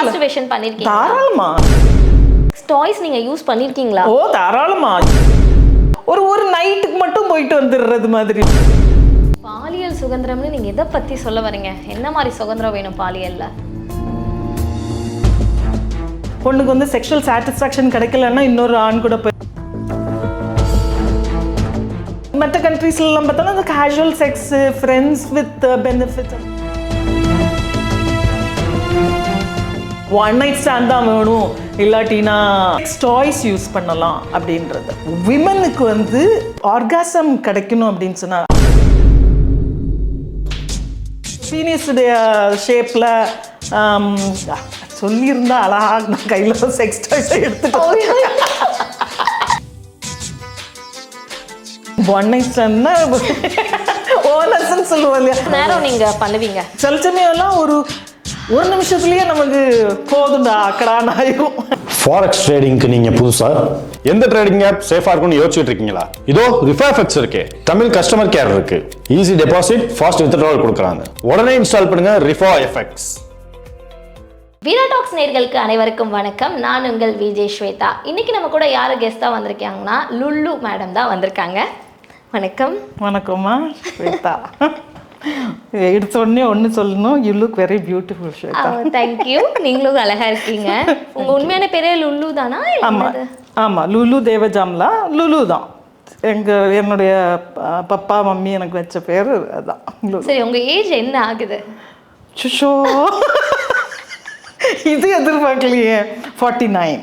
Masturbation பண்ணிருக்கீங்களா? தாராளமா. Toys நீங்க யூஸ் பண்ணிருக்கீங்களா? ஓ தாராளமா. ஒரு நைட்டுக்கு மட்டும் போயிட்டு வந்துடுறது மாதிரி. பாலியல் சுதந்திரம்னு நீங்க எதை பத்தி சொல்ல வரீங்க? என்ன மாதிரி சுதந்திரம் வேணும் பாலியல்ல? பொண்ணுக்கு வந்து செக்ஷுவல் சாட்டிஸ்ஃபேக்ஷன் கிடைக்கலன்னா இன்னொரு ஆண் கூட போய் மற்ற கண்ட்ரீஸ்லாம் பார்த்தோன்னா அந்த casual sex, friends with benefits, one night stand தான் வேணும், இல்லாட்டினா டாய்ஸ் யூஸ் பண்ணலாம் அப்படின்றது. விமனுக்கு வந்து ஆர்காசம் கிடைக்கணும் அப்படின்னு சொன்னா பீனிஸுடைய ஷேப்ல சொல்லியிருந்தா அழகா நான் கையில் செக்ஸ் டாய்ஸை எடுத்துட்டேன். ஒன் நைட் ஸ்டாண்ட்னா ஓனஸ்ன்னு சொல்லுவோம் இல்லையா, நேரம் நீங்க பண்ணுவீங்க. சில சமயம்லாம் ஒரு நிமிஷத்துலயே நமக்கு போதுண்டா அக்கடான்னு ஆயிரும். ஃபாரெக்ஸ் ட்ரேடிங்க்கு நீங்க புதுசா எந்த ட்ரேடிங் ஆப் சேஃபா இருக்கும்னு யோசிச்சுட்டு இருக்கீங்களா? இதோ ரிஃபாஃபெக்ஸ் இருக்கு, தமிழ் கஸ்டமர் கேர் இருக்கு, ஈஸி டெபாசிட், ஃபாஸ்ட் வித்ட்ராவல் கொடுக்குறாங்க. உடனே இன்ஸ்டால் பண்ணுங்க ரிஃபாஎஃப்எக்ஸ். வீரா டாக்ஸ் நேயர்களுக்கு அனைவருக்கும் வணக்கம். நான் உங்கள் விஜய் ஸ்வேதா. இன்னைக்கு நம்ம கூட யாரு கெஸ்டா வந்திருக்காங்கன்னா லுல்லு மேடம் தான் வந்திருக்காங்க. வணக்கம். வணக்கம்மா ஸ்வேதா. எடுத்த உடனே ஒன்று சொல்லணும், you look very beautiful Shweta. Thank you. நீங்களும் அழகா இருக்கீங்க. உங்க உண்மையான பேரே லுல்லு தானா? ஆமாம் ஆமாம், லுல்லு தேவஜாம்லா. லுல்லு தான் என்னுடைய பப்பா மம்மி எனக்கு வச்ச பேர் அதுதான். சரி, உங்க ஏஜ் என்ன ஆகுது? சுஷோ, இது எதிர்பார்க்கலையே. 49.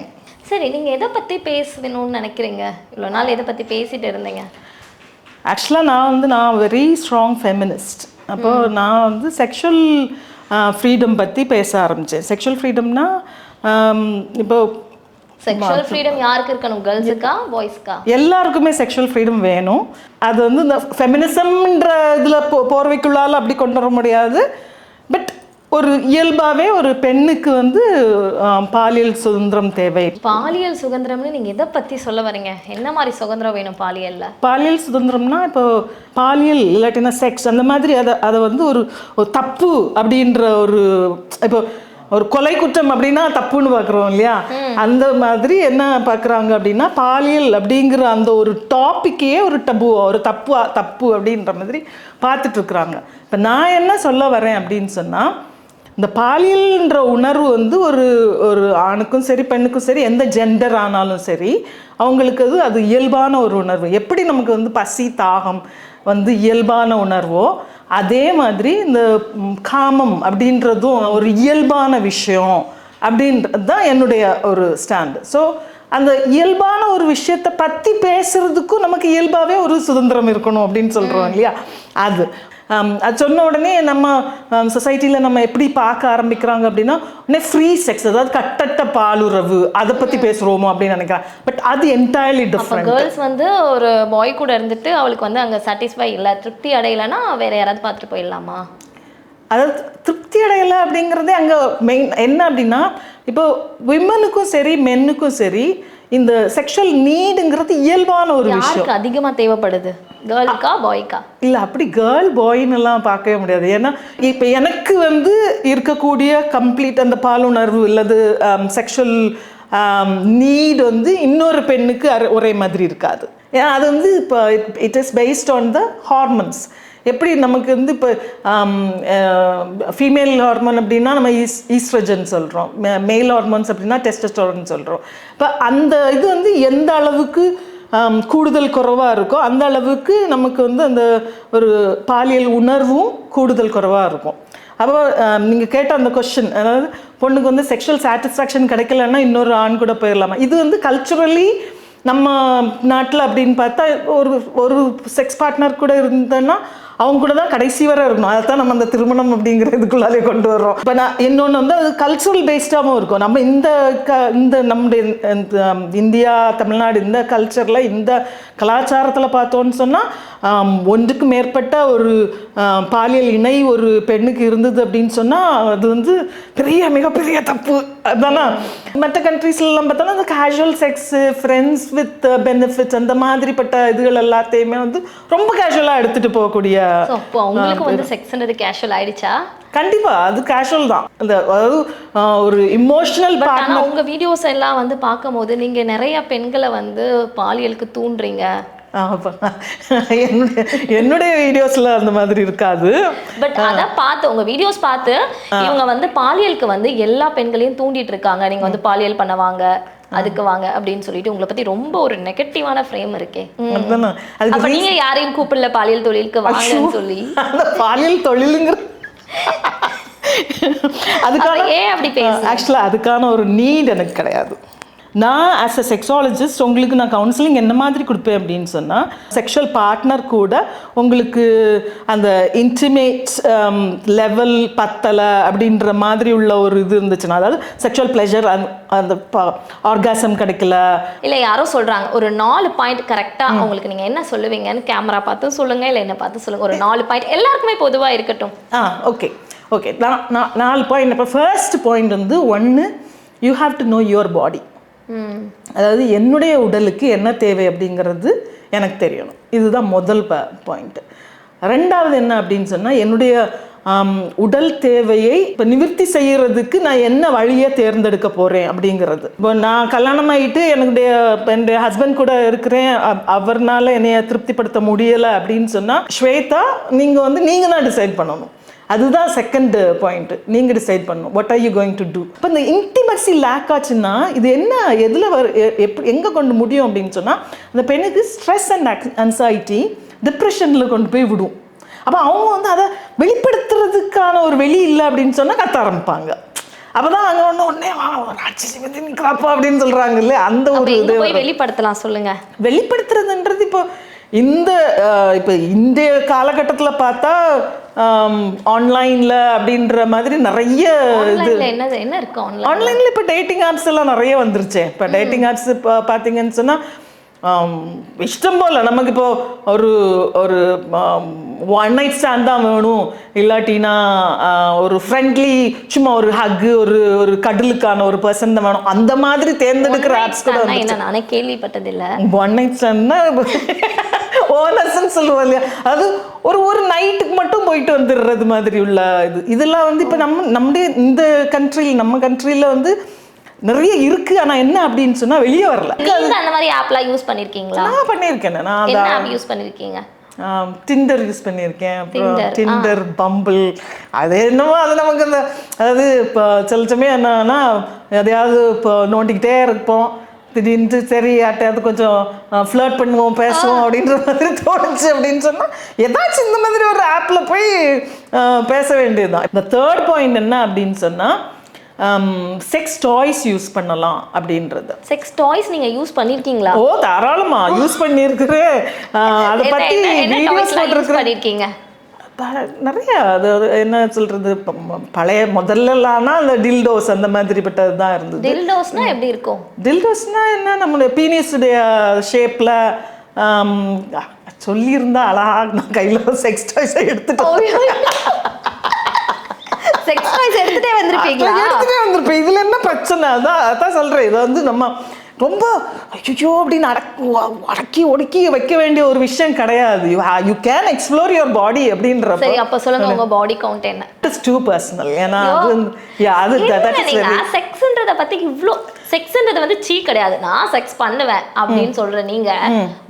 சரி, நீங்க எதை பத்தி பேசணும்னு நினைக்கிறீங்க? இவ்வளோ நாள் எதை பத்தி பேசிட்டு இருந்தீங்க? ஆக்சுவலாக நான் வெரி ஸ்ட்ராங் ஃபெமினிஸ்ட். அப்போது நான் வந்து செக்ஷுவல் ஃப்ரீடம் பற்றி பேச ஆரம்பித்தேன். செக்ஷுவல் ஃப்ரீடம்னா இப்போ செக்ஷுவல் ஃப்ரீடம் யாருக்கு இருக்கணும்? கேர்ள்ஸுக்கா, பாய்ஸ்க்கா? எல்லாருக்குமே செக்ஷுவல் ஃப்ரீடம் வேணும். அது வந்து இந்த ஃபெமினிசம்ன்ற இதில் போர்வைக்குள்ளால் அப்படி கொண்டு வர முடியாது. பட் ஒரு இயல்பாகவே ஒரு பெண்ணுக்கு வந்து பாலியல் சுதந்திரம் தேவை. பாலியல் சுதந்திரம்னு நீங்கள் எதை பற்றி சொல்ல வரீங்க? என்ன மாதிரி சுதந்திரம் வேணும் பாலியலில்? பாலியல் சுதந்திரம்னா இப்போ பாலியல் இல்லாட்டினா செக்ஸ் அந்த மாதிரி அதை வந்து ஒரு தப்பு அப்படின்ற இப்போ ஒரு கொலை குற்றம் அப்படின்னா தப்புன்னு பார்க்குறோம் இல்லையா, அந்த மாதிரி என்ன பார்க்குறாங்க அப்படின்னா பாலியல் அப்படிங்கிற அந்த ஒரு டாப்பிக்கையே ஒரு தப்பு அப்படின்ற மாதிரி பார்த்துட்ருக்குறாங்க. இப்போ நான் என்ன சொல்ல வரேன் அப்படின்னு சொன்னால், இந்த பாலியல்ன்ற உணர்வு வந்து ஒரு ஆணுக்கும் சரி பெண்ணுக்கும் சரி எந்த ஜெண்டர் ஆனாலும் சரி அவங்களுக்கு அது இயல்பான ஒரு உணர்வு. எப்படி நமக்கு வந்து பசி தாகம் வந்து இயல்பான உணர்வோ அதே மாதிரி இந்த காமம் அப்படின்றதும் ஒரு இயல்பான விஷயம் அப்படின்றது தான் என்னுடைய ஒரு ஸ்டாண்டு. ஸோ அந்த இயல்பான ஒரு விஷயத்தை பற்றி பேசுறதுக்கும் நமக்கு இயல்பாகவே ஒரு சுதந்திரம் இருக்கணும் அப்படின்னு சொல்கிறோம் இல்லையா. அது சொன்ன உடனே நம்ம சொசைட்டியில் நம்ம எப்படி பார்க்க ஆரம்பிக்கிறாங்க அப்படின்னா உடனே ஃப்ரீ செக்ஸ், அதாவது கட்டட்ட பாலுறவு, அதை பற்றி பேசுகிறோமோ அப்படின்னு நினைக்கிறேன். பட் அது என்டையர்லி டிஃப்ரெண்ட். கேர்ள்ஸ் வந்து ஒரு பாய் கூட இருந்துட்டு அவளுக்கு வந்து அங்கே சாட்டிஸ்ஃபை இல்லை, திருப்தி அடையலைன்னா வேற யாராவது பார்த்துட்டு போயிடலாமா? அதாவது திருப்தி அடையலை அப்படிங்கிறதே அங்கே மெயின் என்ன அப்படின்னா, இப்போ விமனுக்கும் சரி மென்னுக்கும் சரி இந்த செக்ஷுவல் நீடுங்கிறது இயல்பான ஒரு விஷயம். அதிகமாக தேவைப்படுது, கேர்ளுக்கா பாய்க்கா? இல்லை, அப்படி கேர்ள் பாய்ன்னு எல்லாம் பார்க்கவே முடியாது. ஏன்னா இப்போ எனக்கு வந்து இருக்கக்கூடிய கம்ப்ளீட் அந்த பாலுணர்வு இல்லது செக்ஷுவல் நீட் வந்து இன்னொரு பெண்ணுக்கு ஒரே மாதிரி இருக்காது. ஏன்னா அது வந்து இப்போ it is based on the hormones. எப்படி நமக்கு வந்து இப்போ ஃபீமேல் ஹார்மோன் அப்படின்னா நம்ம ஈஸ்ட்ரஜன் சொல்கிறோம், மேல் ஹார்மோன்ஸ் அப்படின்னா டெஸ்டஸ்டரோன் சொல்கிறோம். இப்போ அந்த இது வந்து எந்த அளவுக்கு கூடுதல் குறைவாக இருக்கோ அந்த அளவுக்கு நமக்கு வந்து அந்த ஒரு பாலியல் உணர்வும் கூடுதல் குறைவாக இருக்கும். அப்போ நீங்கள் கேட்ட அந்த கொஸ்டின், அதாவது பொண்ணுக்கு வந்து செக்ஷுவல் சாட்டிஸ்ஃபேக்ஷன் கிடைக்கலன்னா இன்னொரு ஆண் கூட போயிடலாமா, இது வந்து கல்ச்சுரலி நம்ம நாட்டில் அப்படின்னு பார்த்தா ஒரு செக்ஸ் பார்ட்னர் கூட இருந்தோன்னா அவங்க கூட தான் கடைசி வரை இருக்கணும். அதை தான் நம்ம அந்த திருமணம் அப்படிங்கிற இதுக்குள்ளாலே கொண்டு வர்றோம். இப்போ நான் இன்னொன்று வந்து அது கல்ச்சுரல் பேஸ்டாகவும் இருக்கும். நம்ம இந்த நம்முடைய இந்தியா தமிழ்நாடு இந்த கல்ச்சரில் இந்த கலாச்சாரத்தில் பார்த்தோன்னு சொன்னால் ஒன்றுக்கு மேற்பட்ட ஒரு பாலியல் இணை ஒரு பெண்ணுக்கு இருந்தது அப்படின்னு சொன்னால் அது வந்து மிகப்பெரிய தப்பு. அதுதானே மற்ற கண்ட்ரீஸ்லாம் பார்த்தோம்னா அந்த casual sex, friends with benefits, அந்த மாதிரிப்பட்ட இதுகள் எல்லாத்தையுமே வந்து ரொம்ப கேஷுவலாக எடுத்துகிட்டு போகக்கூடிய. அப்போ உங்களுக்கு வந்து செக்ஸ்ன்றது கேஷுவல் ஆயிடுச்சா? கண்டிப்பா அது கேஷுவல் தான். அந்த அதாவது ஒரு இமோஷனல் பார்ட். ஆனால் உங்கள் வீடியோஸ் எல்லாம் வந்து பார்க்கும்போது நீங்கள் நிறைய பெண்களை வந்து பாலியலுக்கு தூண்டுறீங்க. என்னுடைய வீடியோஸ்ல அந்த மாதிரி இருக்காது. பட் அதான் பார்த்து உங்க வீடியோஸ் பார்த்து இவங்க வந்து பாலியலுக்கு வந்து எல்லா பெண்களையும் தூண்டிட்டு இருக்காங்க. நீங்க வந்து பாலியல் பண்ண வாங்க, அதுக்கு வாங்க அப்படின்னு சொல்லிட்டு உங்களை பத்தி ரொம்ப ஒரு நெகட்டிவான ஃப்ரேம் இருக்கே. அப்ப நீங்க யாரையும் கூப்பிடல பாலியல் தொழிலுக்கு வாங்கன்னு சொல்லி? பாலியல் தொழிலுங்கிற அதுக்கான ஏன் அப்படி பேச? ஆக்சுவலா அதுக்கான ஒரு நீட் எனக்கு கிடையாது. நான் ஆஸ் அ செக்ஸாலஜிஸ்ட் உங்களுக்கு நான் கவுன்சிலிங் என்ன மாதிரி கொடுப்பேன் அப்படின்னு சொன்னால், செக்ஷுவல் பார்ட்னர் கூட உங்களுக்கு அந்த இன்டிமேட் லெவல் பத்தலை அப்படின்ற மாதிரி உள்ள ஒரு இது இருந்துச்சுன்னா, அதாவது செக்ஷுவல் ப்ளஷர் அந்த ஆர்காசம் கிடைக்கல. இல்லை யாரோ சொல்கிறாங்க ஒரு 4 பாயிண்ட் கரெக்டாக உங்களுக்கு நீங்கள் என்ன சொல்லுவீங்கன்னு கேமரா பார்த்து சொல்லுங்கள், இல்லை என்ன பார்த்து சொல்லுங்கள். ஒரு 4 பாயிண்ட் எல்லாருக்குமே பொதுவாக இருக்கட்டும். ஓகே ஓகே நான் 4 பாயிண்ட். இப்போ ஃபர்ஸ்ட் பாயிண்ட் வந்து 1, you have to know your body. அதாவது என்னுடைய உடலுக்கு என்ன தேவை அப்படிங்கிறது எனக்கு தெரியணும். இதுதான் முதல் பாயிண்ட். ரெண்டாவது என்ன அப்படின்னு சொன்னால், என்னுடைய உடல் தேவையை இப்போ நிவர்த்தி செய்யறதுக்கு நான் என்ன வழியை தேர்ந்தெடுக்க போகிறேன் அப்படிங்கிறது. இப்போ நான் கல்யாணம் ஆகிட்டு என்னுடைய ஹஸ்பண்ட் கூட இருக்கிறேன், அவர்னால என்னைய திருப்திப்படுத்த முடியலை அப்படின்னு சொன்னால், ஸ்வேதா நீங்கள் தான் டிசைட் பண்ணணும். அதுதான் செகண்ட் பாயிண்ட். நீங்கள் டிசைட் பண்ணணும் what are you going to do. இப்போ இந்த இன்டிமசி லேக் ஆச்சுன்னா இது என்ன எதில் எங்கே கொண்டு முடியும் அப்படின்னு சொன்னால், அந்த பெண்ணுக்கு ஸ்ட்ரெஸ் அண்ட் அன்சைட்டி டிப்ரெஷனில் கொண்டு போய் விடும். அப்போ அவங்க வந்து அதை வெளிப்படுத்துறதுக்கான ஒரு வெளி இல்லை அப்படின்னு சொன்னால் கத்த ஆரம்பிப்பாங்க. அப்போதான் அங்கே ஒன்றே ராட்சசி பற்றி நிற்கிறாப்பா அப்படின்னு சொல்கிறாங்க இல்லையா, அந்த ஒரு இது வெளிப்படுத்தலாம். சொல்லுங்க. வெளிப்படுத்துறதுன்றது இப்போ இப்போ இந்த காலகட்டத்தில் பார்த்தா ஆன்லைனில் அப்படின்ற மாதிரி நிறைய இது என்ன இருக்கு ஆன்லைனில். இப்போ டேட்டிங் ஆப்ஸ் எல்லாம் நிறைய வந்துருச்சு. இப்போ டேட்டிங் ஆப்ஸ் இப்போ பார்த்தீங்கன்னு சொன்னால் இஷ்டம் போல் நமக்கு இப்போ ஒரு ஒரு ஒன் நைட் ஸ்டாண்ட் தான் வேணும், இல்லாட்டினா ஒரு ஃப்ரெண்ட்லி சும்மா ஒரு ஹக்கு ஒரு கடலுக்கான ஒரு பர்சன் தான் வேணும், அந்த மாதிரி தேர்ந்தெடுக்கிற ஆப்ஸ் கூட நானே கேள்விப்பட்டதில்லை. ஒன் நைட் ஸ்டாண்ட்னா ஓனர்ஸ்ன்னு சொல்லுவோம் இல்லையா, அது ஒரு நைட்டுக்கு மட்டும் போயிட்டு வந்துடுறது மாதிரி உள்ள இதெல்லாம் வந்து இப்போ நம்முடைய இந்த நம்ம கண்ட்ரியில் வந்து நிறைய இருக்கு. ஆனா என்ன அப்படின்னு சொன்னா வெளியே வரல. நீங்க அந்த மாதிரி ஆப்லாம் யூஸ் பண்ணிருக்கீங்களா? நான் பண்ணிருக்கேன். நான் என்ன ஆப் யூஸ் பண்ணிருக்கீங்க? டிண்டர் யூஸ் பண்ணியிருக்கேன். அப்புறம் டிண்டர், பம்பிள், அது என்னமோ அது நமக்கு அந்த அதாவது இப்போ சில சமயம் என்னன்னா எதையாவது இப்போ நோண்டிக்கிட்டே இருப்போம், திடீர்னு சரி யார்ட்டையாவது கொஞ்சம் ஃப்ளர்ட் பண்ணுவோம் பேசுவோம் அப்படின்ற மாதிரி தோணுச்சு அப்படின்னு சொன்னால் ஏதாச்சும் இந்த மாதிரி ஒரு ஆப்பில் போய் பேச வேண்டியதுதான். இந்த தேர்ட் பாயிண்ட் என்ன அப்படின்னு சொன்னால், செக்ஸ் டாய்ஸ் யூஸ் பண்ணலாம் அப்படின்றது. செக்ஸ் டாய்ஸ் நீங்க யூஸ் பண்ணிருக்கீங்களா? ஓ தாராளமா யூஸ் பண்ணியிருக்கிறேன். அதை பற்றி வீடியோஸ் போட்டிருக்கீங்க நிறைய. அது என்ன சொல்றது, பழைய முதல்லலாம்னா அந்த டில்டோஸ் அந்த மாதிரி பட்டது தான் இருந்தது. டில்டோஸ்னா எப்படி இருக்கும்? டில்டோஸ்னா என்ன, நம்மளுடைய பீனிஸுடைய ஷேப்ல சொல்லியிருந்தா அழகா நான் கையில் செக்ஸ் டாய்ஸை எடுத்துட்டேன். செக்ஸ் டாய்ஸ் எடுத்துட்டே வந்திருப்பேன். இதுல என்ன பிரச்சனை? அதான் சொல்றேன். இதை வந்து நம்ம ரொம்ப ஐயோ அப்படின்னு அடக்கி ஒடுக்கி வைக்க வேண்டிய ஒரு விஷயம் கிடையாது. You can explore your body அப்படின்ற. சரி, அப்ப சொல்லுங்க உங்க பாடி கவுண்ட் என்ன? It's too personal. ஏன்னா அது செக்ஸ்ன்றத பத்தி இவ்ளோ செக்ஸ்ன்றது வந்து சீ கிடையாது, நான் செக்ஸ் பண்ணுவேன் அப்படின்னு சொல்ற நீங்க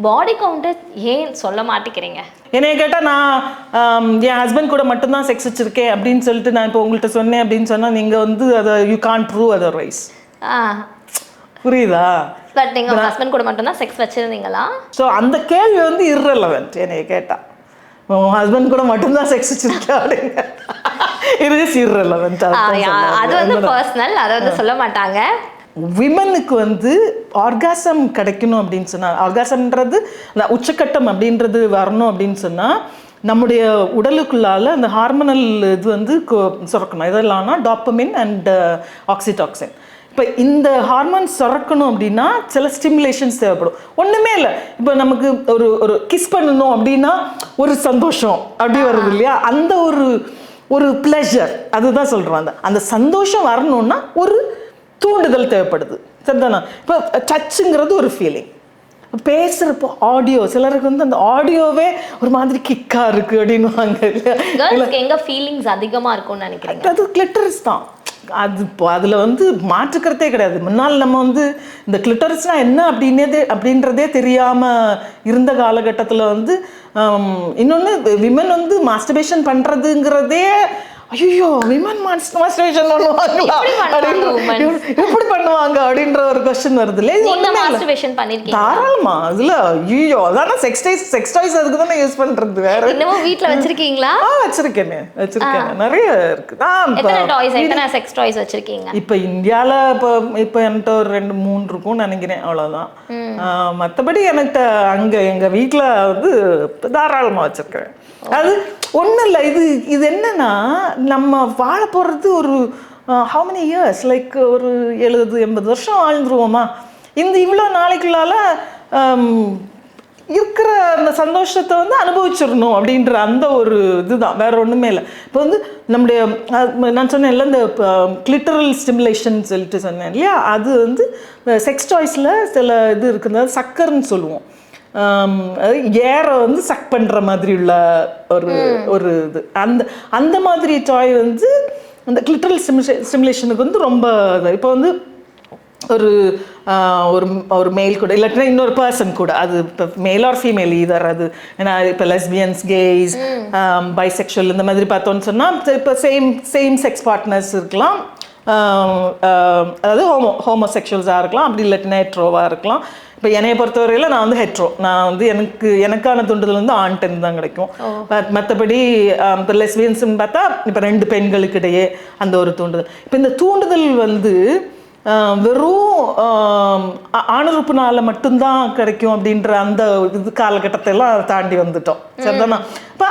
பாடி கவுண்ட் ஏன் சொல்ல மாட்டேங்கிறீங்க? என்னைய கேட்டால் நான் என் ஹஸ்பண்ட் கூட மட்டும்தான் செக்ஸ் வச்சிருக்கேன் அப்படின்னு சொல்லிட்டு நான் இப்போ உங்கள்கிட்ட சொன்னேன் அப்படின்னு சொன்னால் நீங்கள் வந்து அதை யூ கான்ட் ப்ரூவ் அதர்வைஸ். புரியுதா? பட் நீங்கள் உங்கள் ஹஸ்பண்ட் கூட மட்டும்தான் செக்ஸ் வச்சுருந்தீங்களா? ஸோ அந்த கேள்வி வந்து irrelevant. என்னைய கேட்டால் உன் ஹஸ்பண்ட் கூட மட்டும்தான் செக்ஸ் வச்சிருக்கேன் அப்படிங்க, it is irrelevant. அது வந்து பர்சனல், அதை வந்து சொல்ல மாட்டாங்க. விமனுக்கு வந்து ஆர்காசம் கிடைக்கணும் அப்படின்னு சொன்னால், ஆர்காசம்ன்றது அந்த உச்சக்கட்டம் அப்படின்றது வரணும் அப்படின்னு சொன்னால் நம்முடைய உடலுக்குள்ளால அந்த ஹார்மோனல் இது வந்து சுரக்கணும். இதெல்லாம்னா டாப்பமின் அண்ட் ஆக்சிடாக்சின். இப்போ இந்த ஹார்மோன்ஸ் சுரக்கணும் அப்படின்னா சில ஸ்டிமுலேஷன்ஸ் தேவைப்படும். ஒன்றுமே இல்லை, இப்போ நமக்கு ஒரு கிஸ் பண்ணணும் அப்படின்னா ஒரு சந்தோஷம் அப்படி வருது இல்லையா, அந்த ஒரு ப்ளஷர், அதுதான் சொல்கிறோம். அந்த சந்தோஷம் வரணும்னா ஒரு தூண்டுதல் தேவைப்படுது. சரிதானா? இப்போ டச்சுங்கிறது ஒரு ஃபீலிங். பேசுறப்போ ஆடியோ, சிலருக்கு வந்து அந்த ஆடியோவே ஒரு மாதிரி கிக்கா இருக்கு அப்படின்னுவாங்க. எங்க ஃபீலிங்ஸ் அதிகமா இருக்கும்னு நினைக்கிறீங்க? அது கிளிட்டரிஸ் தான். அது அதில் வந்து மாற்றுக்கிறதே கிடையாது. முன்னால் நம்ம வந்து இந்த கிளிட்டரிஸ்னா என்ன அப்படின்றதே தெரியாமல் இருந்த காலகட்டத்தில் வந்து இன்னொன்று விமன் வந்து மாஸ்டர்பேஷன் பண்ணுறதுங்கிறதே ஐயோ விமன் மாஸ்டர்பேஷன் பண்ணுவாங்களா எப்படி பண்ணுவாங்க அப்படின்ற ஒரு கொஸ்டின் வருது இல்லையா? தாராளமா அதுல ஐயோ அதான செக்ஸ் டாய்ஸ் அதுக்கு தானே யூஸ் பண்றது. வேற இன்னமும் வீட்ல வச்சிருக்கீங்களா? வச்சிருக்கேன் நிறைய இருக்கு. எத்தனை செக்ஸ் டாய்ஸ் வச்சிருக்கீங்க? இப்ப இந்தியால இப்ப என்கிட்ட ஒரு 2-3 இருக்கும்னு நினைக்கிறேன், அவ்வளவுதான். மற்றபடி எனக்கு அங்க எங்க வீட்டுல வந்து தாராளமா வச்சிருக்கேன். அது ஒன்றும் இல்லை. இது என்னன்னா நம்ம வாழ போகிறது ஒரு how many years, லைக் ஒரு 70-80 வருஷம் வாழ்ந்துருவோமா? இவ்வளோ நாளைக்குள்ளால இருக்கிற அந்த சந்தோஷத்தை வந்து அனுபவிச்சிடணும் அப்படின்ற அந்த ஒரு இதுதான், வேற ஒன்றுமே இல்லை. இப்போ வந்து நம்முடைய நான் சொன்னேன் இல்லை இந்த கிளிட்டரல் ஸ்டிமுலேஷன் சொல்லிட்டு சொன்னேன் இல்லையா, அது வந்து செக்ஸ் டாய்ஸில் சில இது இருக்குது, சக்கர்ன்னு சொல்லுவோம். ஏரை வந்து சக் பண்ணுற மாதிரி உள்ள ஒரு இது, அந்த மாதிரி டாய் வந்து அந்த கிளிட்டரல் ஸ்டிமுலேஷனுக்கு வந்து ரொம்ப இப்போ வந்து ஒரு மேல் கூட இல்லாட்டினா இன்னொரு பர்சன் கூட, அது இப்போ மேல் ஆர் ஃபீமேல் ஈதர், அது ஏன்னா இப்போ லெஸ்பியன்ஸ், கேய்ஸ், பைசெக்சுவல் இந்த மாதிரி பார்த்தோன்னு சொன்னால் இப்போ சேம் செக்ஸ் பார்ட்னர்ஸ் இருக்கலாம், அதாவது ஹோமோசெக்சுவல்ஸாக இருக்கலாம், அப்படி இல்லாட்டினா ஹெட்ரோவாக இருக்கலாம். இப்போ என்னையை பொறுத்தவரையில் நான் வந்து ஹெட்ரோ, நான் வந்து எனக்கான தூண்டுதல் வந்து ஆண்டன் தான் கிடைக்கும். மற்றபடி இப்போ லெஸ்பியன்ஸ்ன்னு பார்த்தா இப்போ 2 பெண்களுக்கு இடையே அந்த ஒரு தூண்டுதல். இப்போ இந்த தூண்டுதல் வந்து வெறும் ஆணுறுப்புனால மட்டும்தான் கிடைக்கும் அப்படின்ற அந்த இது காலகட்டத்தை எல்லாம் தாண்டி வந்துட்டோம். சரிதானா? இப்போ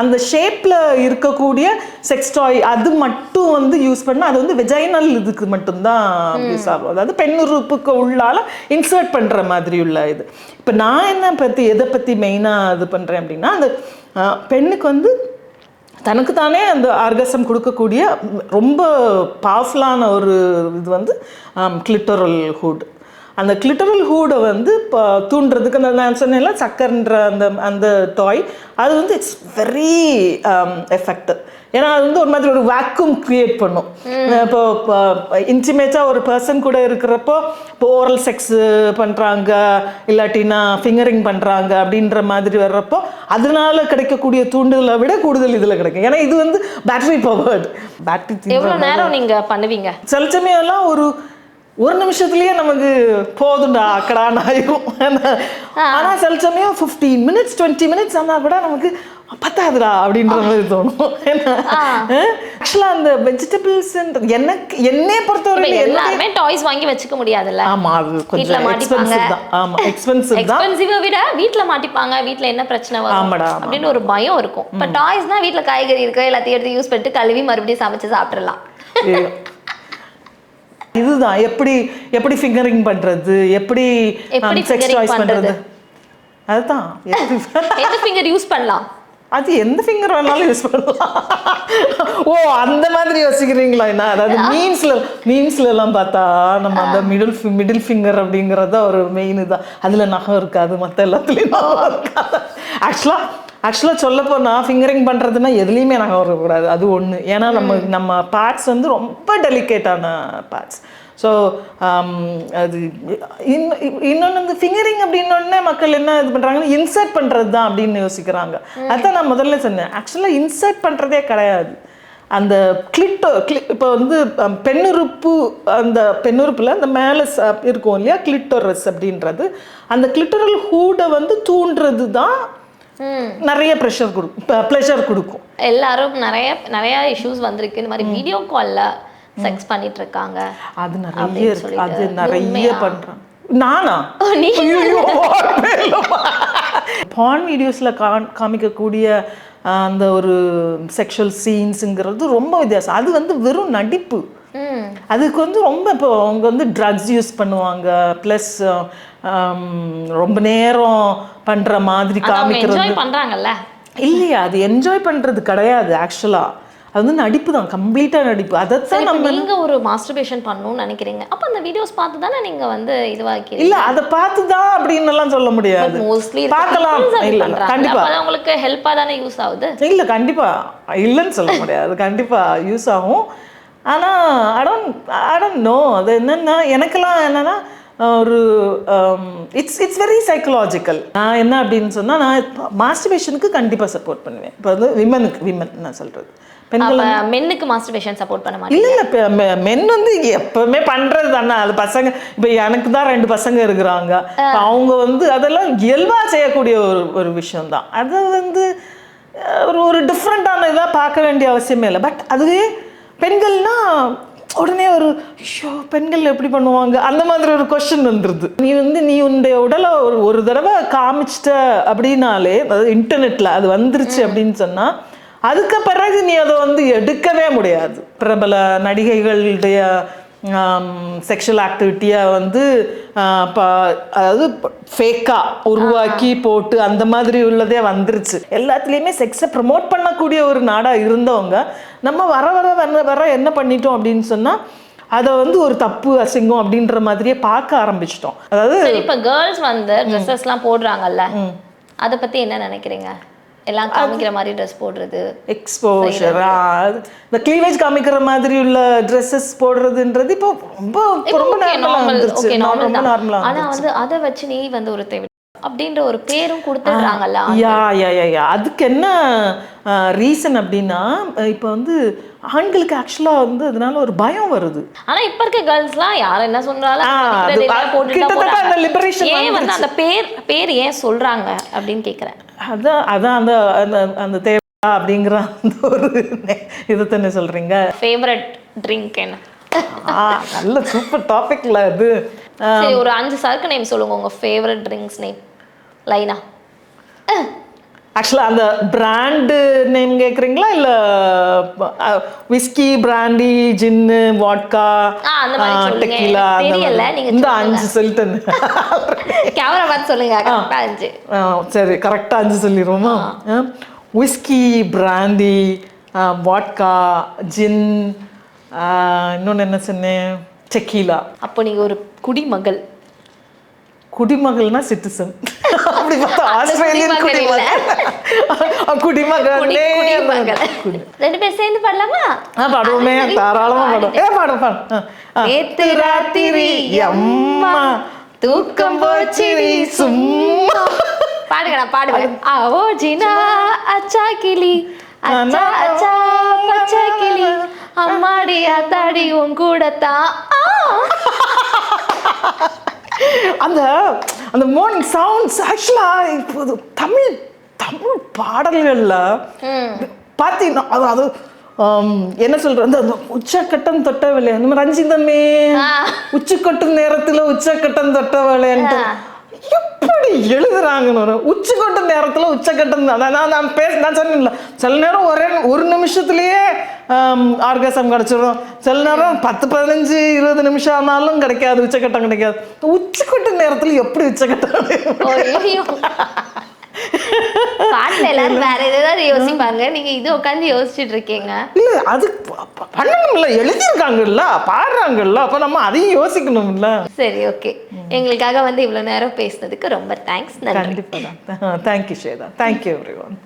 அந்த ஷேப்பில் இருக்கக்கூடிய செக்ஸ் டாய் அது மட்டும் வந்து யூஸ் பண்ணால் அது வந்து வெஜைனல் இதுக்கு மட்டும்தான் யூஸ் ஆகும். அதாவது பெண்ணுறுப்புக்கு உள்ளால இன்சர்ட் பண்ணுற மாதிரி உள்ள இது. இப்போ நான் எதை பற்றி மெயினாக இது பண்ணுறேன் அப்படின்னா, அந்த பெண்ணுக்கு வந்து தனக்கு தானே அந்த ஆர்கசம் கொடுக்கக்கூடிய ரொம்ப பவர்ஃபுல்லான ஒரு இது வந்து கிளிட்டரல் ஹூட். அந்த கிளிட்டரல் ஹூடை வந்து இப்போ தூண்டுறதுக்கு அந்த நான் சொன்னேன்ல சக்கர்ன்ற அந்த டாய், அது வந்து இட்ஸ் வெரி எஃபெக்டிவ். ஏன்னா அது வந்து ஒரு மாதிரி ஒரு வேக்யூம் கிரியேட் பண்ணும். இப்போ இன்டிமேட்டாக ஒரு பர்சன் கூட இருக்கிறப்போ இப்போ ஓரல் செக்ஸ் பண்ணுறாங்க இல்லாட்டினா ஃபிங்கரிங் பண்ணுறாங்க அப்படின்ற மாதிரி வர்றப்போ அதனால கிடைக்கக்கூடிய தூண்டுதலை விட கூடுதல் இதில் கிடைக்கும். ஏன்னா இது வந்து பேட்டரி பவர்டு. எவ்வளோ நேரம் நீங்கள் பண்ணுவீங்க? சில சமயம்லாம் ஒரு நிமிஷத்துலயே நமக்கு போதுண்டா அக்கடான்னு ஆயிரும். ஆனா சில சமயம் 15 minutes 20 minutes ஆனா கூட நமக்கு பத்தாதுடா அப்படின்ற மாதிரி தோணும். ஆக்சுவலா அந்த வெஜிடபிள்ஸ் என்னை பொறுத்தவரை எல்லாருமே டாய்ஸ் வாங்கி வச்சுக்க முடியாதுல்ல. ஆமா, அது கொஞ்சம் எக்ஸ்பென்சிவ் தான். ஆமா, எக்ஸ்பென்சிவ் விட வீட்ல மாட்டிப்பாங்க, வீட்ல என்ன பிரச்சனை வரும் அப்படின்னு ஒரு பயம் இருக்கும். இப்ப டாய்ஸ்னா வீட்ல காய்கறி இருக்கு, எல்லாத்தையும் எடுத்து யூஸ் பண்ணிட்டு கழுவி மறுபடியும் சமைச்சு சாப்பிடலாம். இதுதான் எப்படி ஃபிங்கரிங் பண்றது, எப்படி செக்ஸ் டாய்ஸ் பண்றது, அதுதான். எந்த ஃபிங்கர் யூஸ் பண்ணலாம்? அது எந்த ஃபிங்கர் வேணாலும் யூஸ் பண்ணலாம். ஓ, அந்த மாதிரி யோசிக்கிறீங்களா? என்ன அதாவது மீன்ஸ்ல எல்லாம் பார்த்தா நம்ம அந்த மிடில் ஃபிங்கர் அப்படிங்கறத ஒரு மெயின் தான். அதுல நகம் இருக்காது, மற்ற எல்லாத்துலயும் நகம் இருக்காது. ஆக்சுவலாக சொல்ல போனால் ஃபிங்கரிங் பண்ணுறதுன்னா எதுலேயுமே நாங்கள் வரக்கூடாது, அது ஒன்று. ஏன்னா நம்ம பார்ட்ஸ் வந்து ரொம்ப டெலிகேட்டான பார்ட்ஸ். ஸோ அது இன்னொன்று இந்த ஃபிங்கரிங் அப்படின்னோடனே மக்கள் என்ன இது பண்ணுறாங்கன்னா இன்சர்ட் பண்ணுறது தான் அப்படின்னு யோசிக்கிறாங்க. அதுதான் நான் முதல்ல சொன்னேன். ஆக்சுவலாக இன்சர்ட் பண்ணுறதே கிடையாது. அந்த இப்போ வந்து அந்த பெண்ணுறுப்பில் அந்த மேலே இருக்கும் இல்லையா கிளிட்டோரஸ் அப்படின்றது, அந்த கிளிட்டரல் ஹூடை வந்து தூண்டுறது தான் நிறைய ப்ளஷர் கொடுக்கும். எல்லாரும் நிறைய இஷ்யூஸ் வந்திருக்கு. இந்த மாதிரி வீடியோ கால்ல செக்ஸ் பண்ணிட்டு இருக்காங்க, அது நிறைய பண்றாங்க. நானா பான் வீடியோஸ்ல காமிக்கக்கூடிய அந்த ஒரு செக்ஷுவல் சீன்ஸுங்கிறது ரொம்ப வித்தியாசம். அது வந்து வெறும் நடிப்பு. அதுக்கு வந்து ரொம்ப இப்போ அவங்க வந்து ட்ரக்ஸ் யூஸ் பண்ணுவாங்க, ப்ளஸ் ரொம்ப நேரம் பண்ற மாதிரி காமிக்கிறது பண்றாங்கல்ல. இல்லையா, அது என்ஜாய் பண்றது கிடையாது. ஆக்சுவலா அது வந்து நடிப்பு தான், கம்ப்ளீட்டா நடிப்பு. அதைத்தான் நம்ம நீங்க ஒரு மாஸ்டர்பேஷன் பண்ணணும்னு நினைக்கிறீங்க, அப்ப அந்த வீடியோஸ் பார்த்து தானே நீங்க வந்து இதுவாக்கி இல்ல அதை பார்த்துதான் அப்படின்னு எல்லாம் சொல்ல முடியாது. மோஸ்ட்லி பார்க்கலாம். இல்ல கண்டிப்பா அது உங்களுக்கு ஹெல்ப்பா தானே யூஸ் ஆகுது. இல்ல கண்டிப்பா இல்லைன்னு சொல்ல முடியாது, கண்டிப்பா யூஸ் ஆகும். ஆனா I don't know அது என்னன்னா எனக்கெல்லாம் என்னன்னா ஒரு இட்ஸ் வெரி சைக்கலாஜிக்கல். நான் என்ன அப்படின்னு சொன்னா நான் மாஸ்டர்பேஷனுக்கு கண்டிப்பா சப்போர்ட் பண்ணுவேன். இப்போ வந்து விமன் நான் சொல்றது, பெண்கள் மென்னுக்கு மாஸ்டர்பேஷன் சப்போர்ட் பண்ண மாட்டேன். இல்ல மென் வந்து எப்பவுமே பண்றது தானே. அது பசங்க இப்போ எனக்கு தான் 2 பசங்க இருக்கிறாங்க, அவங்க வந்து அதெல்லாம் இயல்பா செய்யக்கூடிய ஒரு விஷயம் தான். அது வந்து ஒரு டிஃப்ரெண்டான இதாக பார்க்க வேண்டிய அவசியமே இல்லை. பட் அதுவே பெண்கள்னா உடனே ஒரு ஐயோ பெண்கள் எப்படி பண்ணுவாங்க அந்த மாதிரி ஒரு கொஸ்டின் வந்துடுது. நீ உன்னுடைய உடலை ஒரு தடவை காமிச்சிட்ட அப்படின்னாலே, அதாவது இன்டர்நெட்டில் அது வந்துருச்சு அப்படின்னு சொன்னால் அதுக்கு பிறகு நீ அதை வந்து எடுக்கவே முடியாது. பிரபல நடிகைகளுடைய செக்ஷுவல் ஆக்டிவிட்டியை வந்து அதாவது ஃபேக்காக உருவாக்கி போட்டு அந்த மாதிரி உள்ளதே வந்துருச்சு. எல்லாத்துலேயுமே செக்ஸை ப்ரமோட் பண்ணக்கூடிய ஒரு நாடாக இருந்தவங்க நம்ம வர என்ன பண்ணிட்டோம் அப்படின்னு சொன்னால் அதை வந்து ஒரு தப்பு அசிங்கம் அப்படின்ற மாதிரியே பார்க்க ஆரம்பிச்சிட்டோம். அதாவது இப்போ கேர்ள்ஸ் வந்து ட்ரெஸ்ஸஸ்லாம் போடுறாங்கல்ல, அதை பற்றி என்ன நினைக்கிறீங்க? எல்லாம் காமிக்கிற மாதிரி ட்ரெஸ் போடுறது, எக்ஸ்போஷர், இந்த க்ளீவேஜ் காமிக்கிற மாதிரி உள்ள ட்ரெஸ்ஸஸ் போடுறதுன்றது இப்போ ரொம்ப நார்மலா. ஆனா வந்து அதை வச்சு நீ வந்து ஒரு தேவை அப்படின்ற ஒரு பேரும் கொடுத்துடுறாங்கல்ல. அதுக்கு என்ன ரீசன் அப்படின்னா, இப்போ வந்து ஆண்களுக்கு ஆக்சுவலா வந்து அதனால ஒரு பயம் வருது. ஆனா இப்ப இருக்க கேர்ள்ஸ்லாம் யார் என்ன சொன்னாலும் அந்த பேர் ஏன் சொல்றாங்க அப்படின்னு கேக்குறேன். அதான் அந்த தேவை அப்படிங்கிற அந்த ஒரு இதை தானே சொல்றீங்க. ஃபேவரட் ட்ரிங்க் என்ன? நல்ல சூப்பர் டாபிக்ல அது. சரி, ஒரு 5 சரக்கு நேம் சொல்லுங்க, உங்க ஃபேவரட் ட்ரிங்க்ஸ் நேம் லைனா. ஆக்சுவலாக அந்த பிராண்டு நேம் கேட்குறீங்களா இல்லை விஸ்கி, பிராண்டி, ஜின்னு, வாட்கா, டெக்கீலா, இந்த 5 சொல்லிட்டேன். கேமரா பார்த்து சொல்லுங்க. 5 சரி, கரெக்டாக 5 சொல்லிடுவோமா? விஸ்கி, பிராண்டி, வாட்கா, ஜின், இன்னொன்று என்ன சொன்னேன், டெக்கீலா. அப்போ நீங்கள் ஒரு குடிமகள். குடிமகள்னா சிட்டிசன். அப்படி பார்த்தா ஆஸ்திரேலியன் குடிமகள். 2 பேர் சேர்ந்து பாடலாமா? பாடுவோமே, தாராளமா பாடும். நேத்து ராத்திரி அம்மா தூக்கம் போச்சிரி சும்மா. பாடுங்க. ஆவோ ஜினா அச்சா கிளி, அச்சா அச்சா பச்சை கிளி, அம்மாடி அத்தாடி உன் கூடத்தான். அந்த மார்னிங் சவுண்ட்ஸ் ஆக்சுவலாக இப்போது தமிழ் பாடல்கள்ல பார்த்தீங்கன்னா அது என்ன சொல்ற அந்த உச்சக்கட்டம் தொட்டவளே, அந்த மாதிரி ரஞ்சிதமே உச்சக்கட்டும் நேரத்துல உச்சக்கட்டம் தொட்டவளேன்ட்டு எப்படி எழுதுறாங்கன்னு. உச்சக்கட்டும் நேரத்துல உச்சக்கட்டம் நான் சொன்னேன்ல, சில நேரம் ஒரு நிமிஷத்துலயே ஆர்காசம் கிடைச்சிடும், சில நேரம் 10, 15, 20 நிமிஷம் ஆனாலும் கிடைக்காது, உச்சக்கட்டம் கிடைக்காது. உச்சக்கட்டும் நேரத்துல எப்படி உச்சக்கட்டம்? பாட்டுல எல்லாரும் வேற ஏதாவது யோசிப்பாங்க, நீங்க இது உட்காந்து யோசிச்சுட்டு இருக்கீங்க. இல்ல அது பண்ணணும்ல, எழுதியிருக்காங்கல்ல, பாடுறாங்கல்ல, அப்ப நம்ம அதையும் யோசிக்கணும்ல. சரி, ஓகே. எங்களுக்காக வந்து இவ்வளவு நேரம் பேசுனதுக்கு ரொம்ப தேங்க்ஸ். கண்டிப்பா. தேங்க்யூ ஸ்வேதா. Thank you everyone.